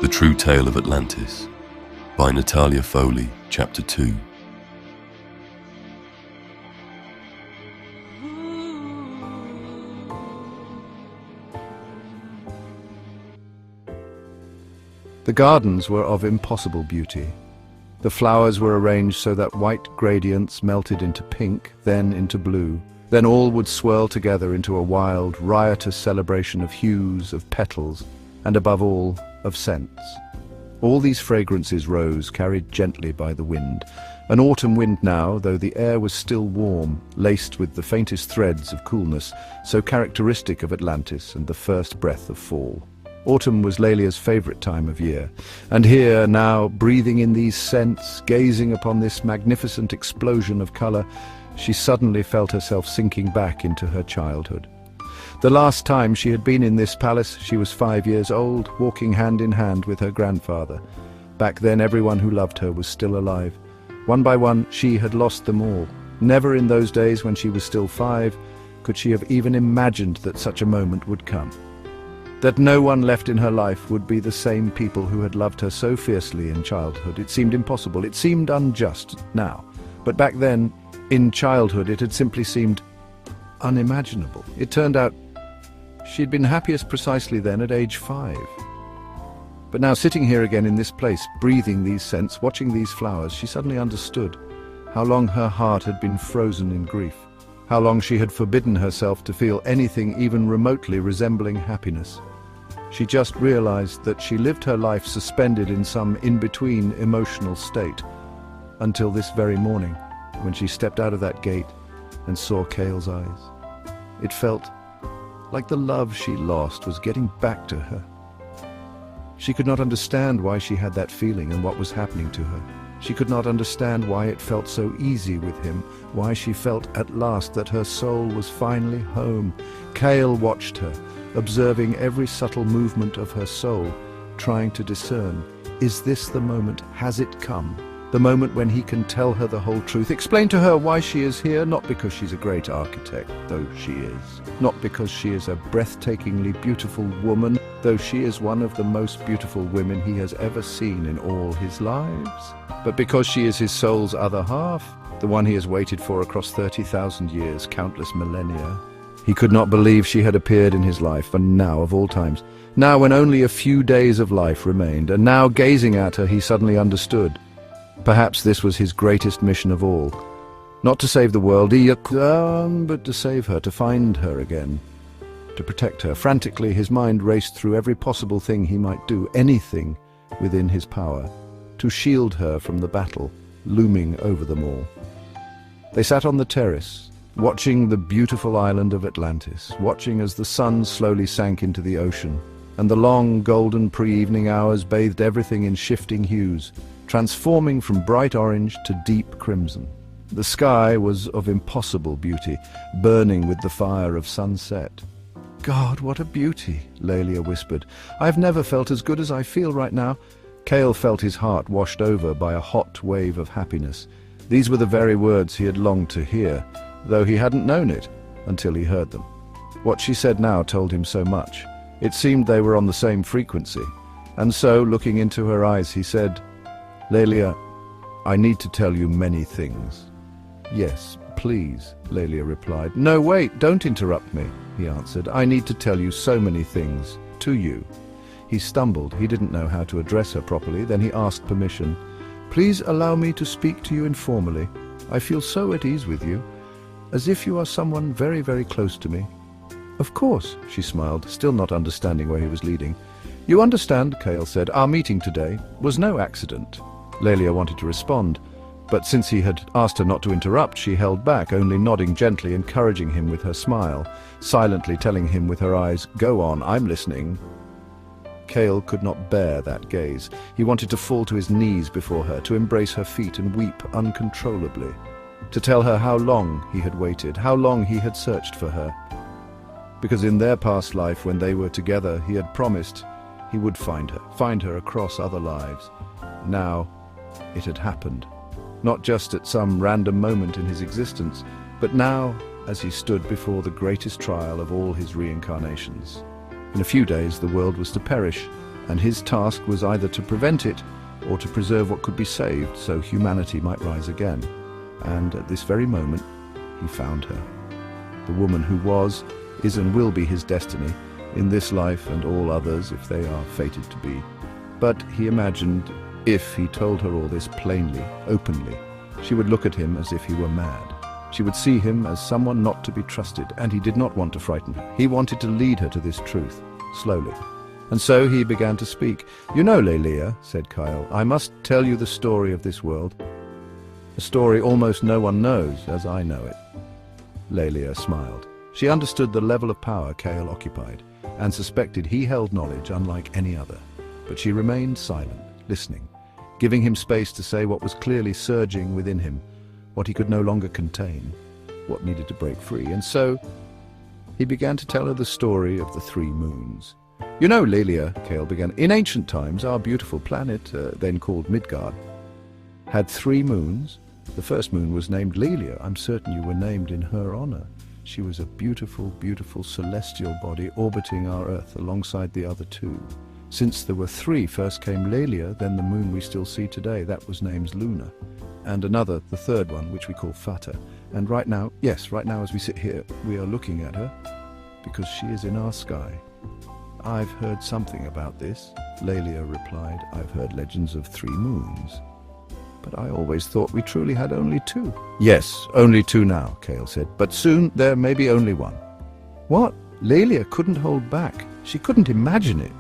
The True Tale of Atlantis by Natalia Foley, Chapter 2. The gardens were of impossible beauty. The flowers were arranged so that white gradients melted into pink, then into blue. Then all would swirl together into a wild, riotous celebration of hues, of petals, and above all, of scents. All these fragrances rose, carried gently by the wind. An autumn wind now, though the air was still warm, laced with the faintest threads of coolness, so characteristic of Atlantis and the first breath of fall. Autumn was Lelia's favorite time of year, and here, now, breathing in these scents, gazing upon this magnificent explosion of color, she suddenly felt herself sinking back into her childhood. The last time she had been in this palace, she was 5 years old, walking hand in hand with her grandfather. Back then, everyone who loved her was still alive. One by one, she had lost them all. Never in those days when she was still 5 could she have even imagined that such a moment would come. That no one left in her life would be the same people who had loved her so fiercely in childhood. It seemed impossible. It seemed unjust now. But back then, in childhood, it had simply seemed unimaginable. It turned out she'd been happiest precisely then at age 5. But now, sitting here again in this place, breathing these scents, watching these flowers, she suddenly understood how long her heart had been frozen in grief, how long she had forbidden herself to feel anything even remotely resembling happiness. She just realized that she lived her life suspended in some in-between emotional state, until this very morning, when she stepped out of that gate and saw Cale's eyes. It felt like the love she lost was getting back to her. She could not understand why she had that feeling and what was happening to her. She could not understand why it felt so easy with him, why she felt at last that her soul was finally home. Cale watched her, observing every subtle movement of her soul, trying to discern, is this the moment? Has it come? The moment when he can tell her the whole truth, explain to her why she is here, not because she's a great architect, though she is, not because she is a breathtakingly beautiful woman, though she is one of the most beautiful women he has ever seen in all his lives, but because she is his soul's other half, the one he has waited for across 30,000 years, countless millennia. He could not believe she had appeared in his life, and now, of all times, now when only a few days of life remained, and now gazing at her he suddenly understood. Perhaps this was his greatest mission of all. Not to save the world, but to save her, to find her again, to protect her. Frantically, his mind raced through every possible thing he might do, anything within his power, to shield her from the battle looming over them all. They sat on the terrace, watching the beautiful island of Atlantis, watching as the sun slowly sank into the ocean, and the long golden pre-evening hours bathed everything in shifting hues, transforming from bright orange to deep crimson. The sky was of impossible beauty, burning with the fire of sunset. "God, what a beauty," Lelia whispered. "I've never felt as good as I feel right now." Cale felt his heart washed over by a hot wave of happiness. These were the very words he had longed to hear, though he hadn't known it until he heard them. What she said now told him so much. It seemed they were on the same frequency. And so, looking into her eyes, he said, "Lelia, I need to tell you many things." "Yes, please," Lelia replied. "No, wait, don't interrupt me," he answered. "I need to tell you so many things, to you." He stumbled. He didn't know how to address her properly. Then he asked permission. "Please allow me to speak to you informally. I feel so at ease with you, as if you are someone very, very close to me." "Of course," she smiled, still not understanding where he was leading. "You understand," Cale said, "our meeting today was no accident." Lelia wanted to respond, but since he had asked her not to interrupt, she held back, only nodding gently, encouraging him with her smile, silently telling him with her eyes, "Go on, I'm listening." Cale could not bear that gaze. He wanted to fall to his knees before her, to embrace her feet and weep uncontrollably, to tell her how long he had waited, how long he had searched for her. Because in their past life, when they were together, he had promised he would find her across other lives. Now, it had happened. Not just at some random moment in his existence, but now as he stood before the greatest trial of all his reincarnations. In a few days the world was to perish, and his task was either to prevent it or to preserve what could be saved so humanity might rise again. And at this very moment, he found her. The woman who was, is and will be his destiny, in this life and all others if they are fated to be. But he imagined, if he told her all this plainly, openly, she would look at him as if he were mad. She would see him as someone not to be trusted, and he did not want to frighten her. He wanted to lead her to this truth, slowly. And so he began to speak. "You know, Lelia," said Kyle, "I must tell you the story of this world. A story almost no one knows, as I know it." Lelia smiled. She understood the level of power Kale occupied, and suspected he held knowledge unlike any other. But she remained silent, listening, giving him space to say what was clearly surging within him, what he could no longer contain, what needed to break free. And so he began to tell her the story of the 3 moons. "You know, Lelia," Kale began, "in ancient times our beautiful planet, then called Midgard, had 3 moons. The first moon was named Lelia. I'm certain you were named in her honor. She was a beautiful, beautiful celestial body orbiting our Earth alongside the other 2. Since there were 3, first came Lelia, then the moon we still see today, that was named Luna. And another, the 3rd one, which we call Fata. And right now, yes, right now as we sit here, we are looking at her, because she is in our sky." "I've heard something about this," Lelia replied. "I've heard legends of 3 moons. But I always thought we truly had only 2. "Yes, only 2 now," Kale said. "But soon there may be only 1. What? Lelia couldn't hold back. She couldn't imagine it.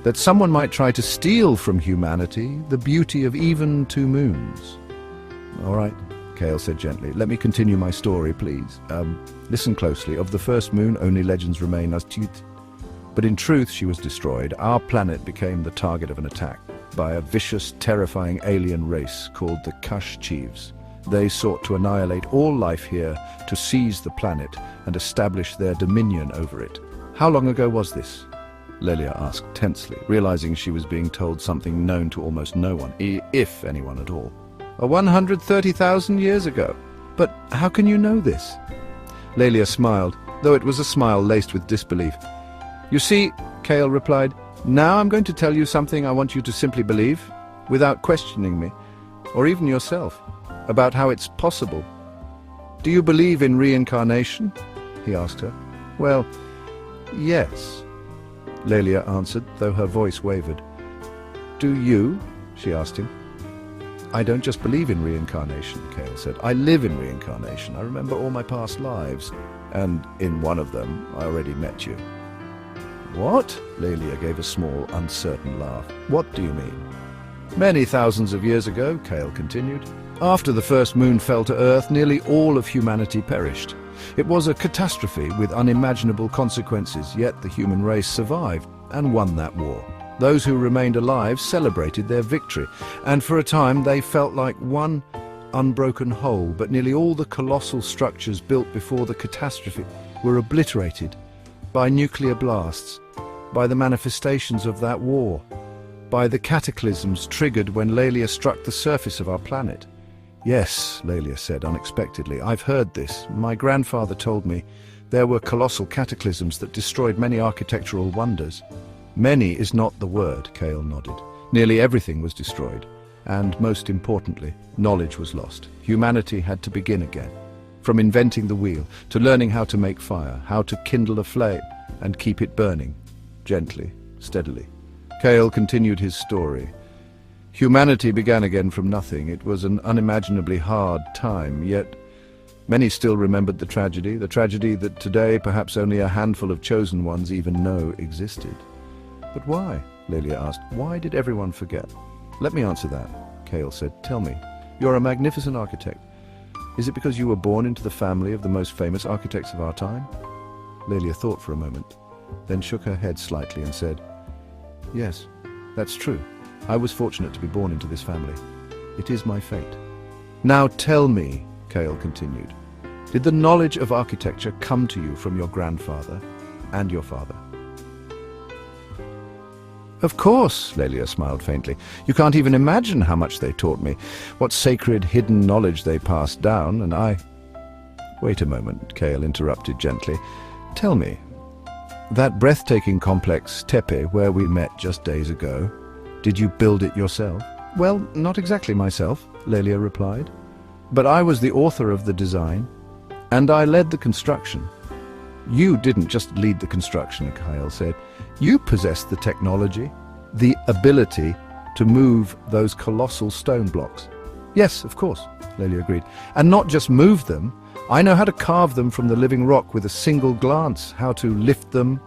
That someone might try to steal from humanity the beauty of even 2 moons. "All right," Kale said gently. "Let me continue my story, please. Listen closely. Of the first moon, only legends remain as tut. But in truth, she was destroyed. Our planet became the target of an attack by a vicious, terrifying alien race called the Kashchivs. They sought to annihilate all life here, to seize the planet and establish their dominion over it." "How long ago was this?" Lelia asked tensely, realizing she was being told something known to almost no one, if anyone at all. 130,000 years ago. But how can you know this?" Lelia smiled, though it was a smile laced with disbelief. "You see," Kale replied, "now I'm going to tell you something I want you to simply believe, without questioning me, or even yourself, about how it's possible. Do you believe in reincarnation?" he asked her. "Well, yes," Lelia answered, though her voice wavered. "Do you?" she asked him. "I don't just believe in reincarnation," Kale said. "I live in reincarnation. I remember all my past lives, and in one of them I already met you." "What?" Lelia gave a small, uncertain laugh. "What do you mean?" "Many thousands of years ago," Kale continued, "after the first moon fell to Earth, nearly all of humanity perished. It was a catastrophe with unimaginable consequences, yet the human race survived and won that war. Those who remained alive celebrated their victory, and for a time they felt like one unbroken whole, but nearly all the colossal structures built before the catastrophe were obliterated by nuclear blasts, by the manifestations of that war, by the cataclysms triggered when Lelia struck the surface of our planet." "Yes," Lelia said unexpectedly, "I've heard this. My grandfather told me there were colossal cataclysms that destroyed many architectural wonders." "Many is not the word," Kale nodded. "Nearly everything was destroyed, and most importantly, knowledge was lost. Humanity had to begin again. From inventing the wheel, to learning how to make fire, how to kindle a flame and keep it burning, gently, steadily." Kale continued his story. "Humanity began again from nothing. It was an unimaginably hard time, yet many still remembered the tragedy that today perhaps only a handful of chosen ones even know existed." "But why?" Lelia asked. "Why did everyone forget?" "Let me answer that," Kale said. "Tell me, you're a magnificent architect. Is it because you were born into the family of the most famous architects of our time?" Lelia thought for a moment, then shook her head slightly and said, "Yes, that's true. I was fortunate to be born into this family. It is my fate." "Now tell me," Kale continued, "did the knowledge of architecture come to you from your grandfather and your father?" "Of course," Lelia smiled faintly. "You can't even imagine how much they taught me, what sacred hidden knowledge they passed down, and I—" "Wait a moment," Kale interrupted gently. "Tell me, That breathtaking complex, Tepe, where we met just days ago, did you build it yourself? Well, not exactly myself, Lelia replied. But I was the author of the design, and I led the construction. You didn't just lead the construction, Kyle said. You possessed the technology, the ability to move those colossal stone blocks. Yes, of course, Lelia agreed. And not just move them, I know how to carve them from the living rock with a single glance, how to lift them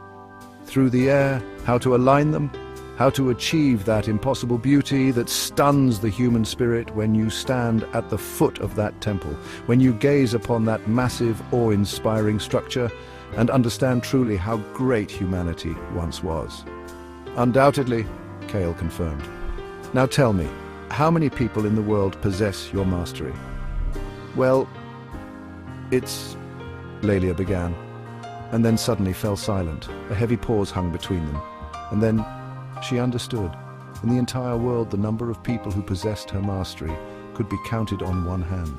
through the air, how to align them, how to achieve that impossible beauty that stuns the human spirit when you stand at the foot of that temple, when you gaze upon that massive, awe-inspiring structure and understand truly how great humanity once was. Undoubtedly, Kale confirmed. Now tell me, how many people in the world possess your mastery? Well, it's... Lelia began, and then suddenly fell silent. A heavy pause hung between them, and then she understood. In the entire world, the number of people who possessed her mastery could be counted on one hand.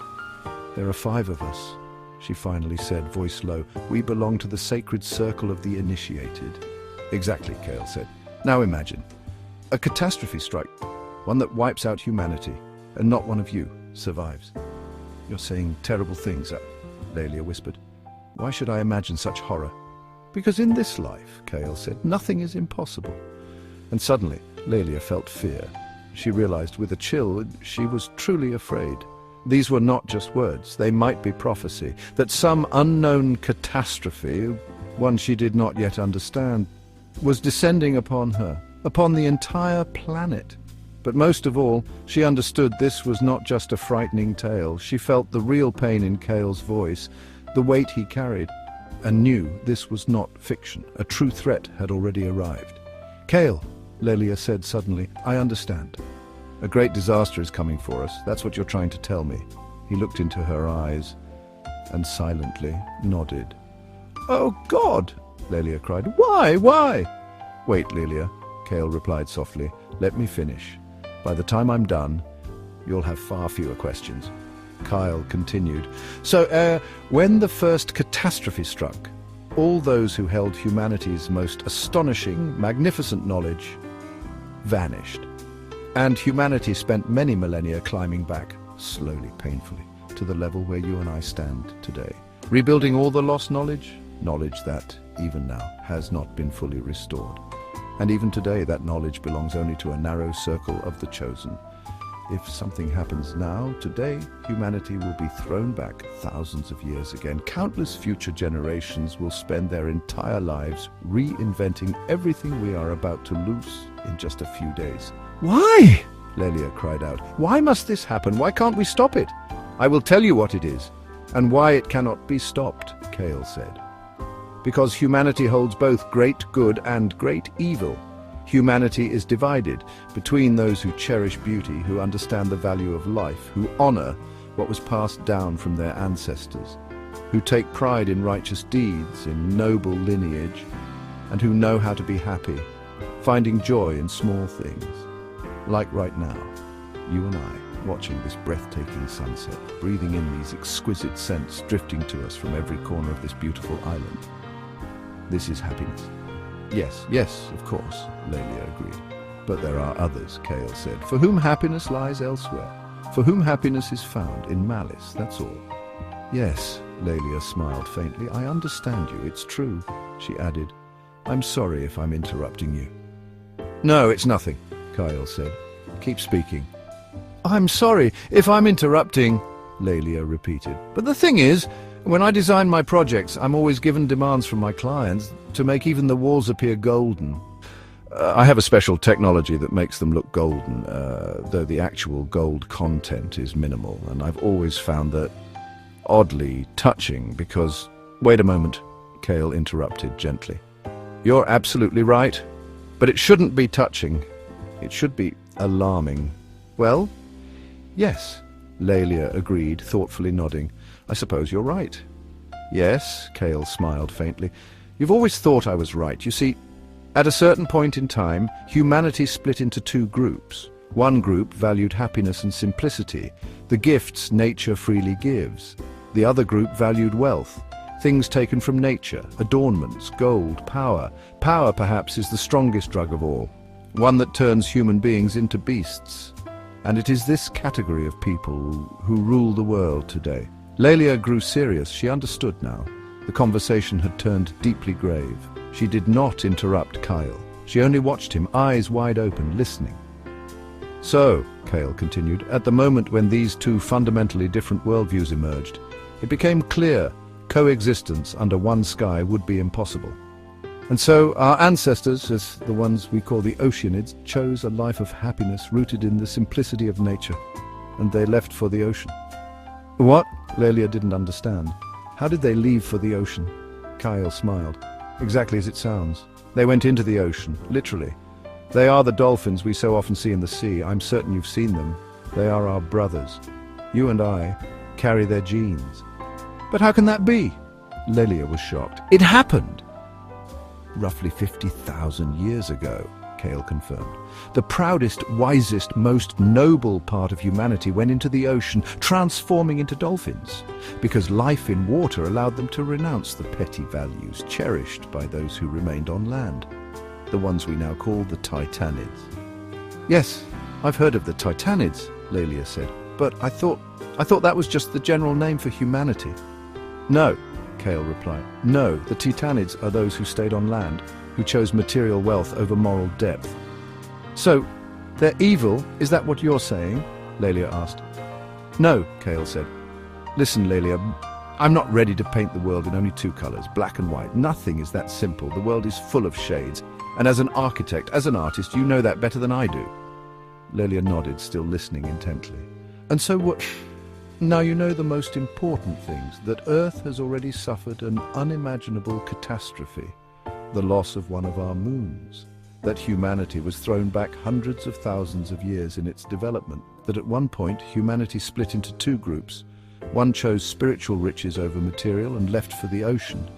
There are 5 of us, she finally said, voice low. We belong to the sacred circle of the initiated. Exactly, Kale said. Now imagine. A catastrophe strike, one that wipes out humanity, and not one of you survives. You're saying terrible things, Lelia whispered. Why should I imagine such horror? Because in this life, Kale said, nothing is impossible. And suddenly, Lelia felt fear. She realized with a chill she was truly afraid. These were not just words, they might be prophecy, that some unknown catastrophe, one she did not yet understand, was descending upon her, upon the entire planet. But most of all, she understood this was not just a frightening tale. She felt the real pain in Kale's voice, the weight he carried, and knew this was not fiction. A true threat had already arrived. Kale, Lelia said suddenly, I understand. A great disaster is coming for us. That's what you're trying to tell me. He looked into her eyes and silently nodded. Oh, God, Lelia cried. Why? Why? Wait, Lelia, Kale replied softly. Let me finish. By the time I'm done, you'll have far fewer questions. Kyle continued. So, when the first catastrophe struck, all those who held humanity's most astonishing, magnificent knowledge vanished. And humanity spent many millennia climbing back, slowly, painfully, to the level where you and I stand today. Rebuilding all the lost knowledge, knowledge that, even now, has not been fully restored. And even today, that knowledge belongs only to a narrow circle of the chosen. If something happens now, today, humanity will be thrown back thousands of years again. Countless future generations will spend their entire lives reinventing everything we are about to lose in just a few days. Why? Lelia cried out. Why must this happen? Why can't we stop it? I will tell you what it is, and why it cannot be stopped, Kale said. Because humanity holds both great good and great evil. Humanity is divided between those who cherish beauty, who understand the value of life, who honor what was passed down from their ancestors, who take pride in righteous deeds, in noble lineage, and who know how to be happy, finding joy in small things. Like right now, you and I, watching this breathtaking sunset, breathing in these exquisite scents drifting to us from every corner of this beautiful island. This is happiness. Yes, of course, Lelia agreed. But there are others, Kale said, for whom happiness lies elsewhere, for whom happiness is found in malice, that's all. Yes, Lelia smiled faintly, I understand you, it's true, she added. I'm sorry if I'm interrupting you. No, it's nothing, Kyle said. Keep speaking. I'm sorry if I'm interrupting, Lelia repeated. But the thing is, when I design my projects, I'm always given demands from my clients to make even the walls appear golden. I have a special technology that makes them look golden, though the actual gold content is minimal, and I've always found that oddly touching because... Wait a moment, Kale interrupted gently. You're absolutely right, but it shouldn't be touching. It should be alarming. Well, yes, Lelia agreed, thoughtfully nodding. I suppose you're right. Yes, Kale smiled faintly. You've always thought I was right. You see, at a certain point in time, humanity split into 2 groups. One group valued happiness and simplicity, the gifts nature freely gives. The other group valued wealth, Things taken from nature, adornments, gold, power. Power, perhaps, is the strongest drug of all, one that turns human beings into beasts. And it is this category of people who rule the world today. Lelia grew serious. She understood now. The conversation had turned deeply grave. She did not interrupt Kyle. She only watched him, eyes wide open, listening. So, Kyle continued, at the moment when these two fundamentally different worldviews emerged, it became clear coexistence under one sky would be impossible. And so our ancestors, as the ones we call the Oceanids, chose a life of happiness rooted in the simplicity of nature, and they left for the ocean. What? Lelia didn't understand. How did they leave for the ocean? Kyle smiled. Exactly as it sounds. They went into the ocean, literally. They are the dolphins we so often see in the sea. I'm certain you've seen them. They are our brothers. You and I carry their genes. But how can that be? Lelia was shocked. It happened! Roughly 50,000 years ago, Kale confirmed. The proudest, wisest, most noble part of humanity went into the ocean, transforming into dolphins, because life in water allowed them to renounce the petty values cherished by those who remained on land, the ones we now call the Titanids. Yes, I've heard of the Titanids, Lelia said, but I thought that was just the general name for humanity. No, Kale replied. No, the Titanids are those who stayed on land, who chose material wealth over moral depth. So, they're evil, is that what you're saying? Lelia asked. No, Kale said. Listen, Lelia, I'm not ready to paint the world in only two colors, black and white. Nothing is that simple. The world is full of shades. And as an architect, as an artist, you know that better than I do. Lelia nodded, still listening intently. And so what? Now you know the most important things, that Earth has already suffered an unimaginable catastrophe, the loss of one of our moons, that humanity was thrown back hundreds of thousands of years in its development, that at one point humanity split into two groups. One chose spiritual riches over material and left for the ocean.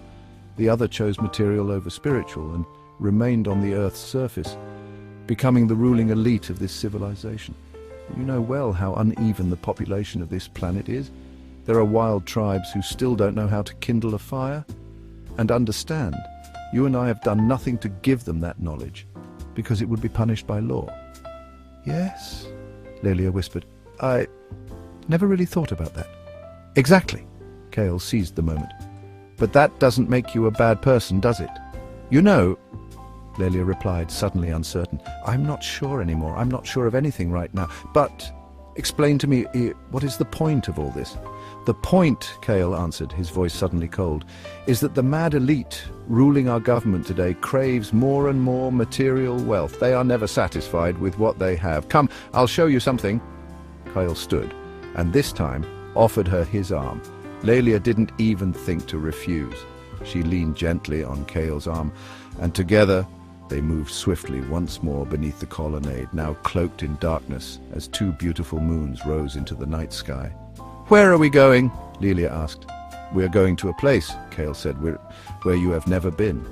The other chose material over spiritual and remained on the Earth's surface, becoming the ruling elite of this civilization. You know well how uneven the population of this planet is. There are wild tribes who still don't know how to kindle a fire. And understand, you and I have done nothing to give them that knowledge, because it would be punished by law. Yes, Lelia whispered. I never really thought about that. Exactly, Kale seized the moment. But that doesn't make you a bad person, does it? You know, Lelia replied, suddenly uncertain. I'm not sure anymore. I'm not sure of anything right now. But explain to me, what is the point of all this? The point, Kale answered, his voice suddenly cold, is that the mad elite ruling our government today craves more and more material wealth. They are never satisfied with what they have. Come, I'll show you something. Kale stood, and this time offered her his arm. Lelia didn't even think to refuse. She leaned gently on Kale's arm, and together they moved swiftly once more beneath the colonnade, now cloaked in darkness as two beautiful moons rose into the night sky. Where are we going? Lelia asked. We're going to a place, Kale said, where you have never been.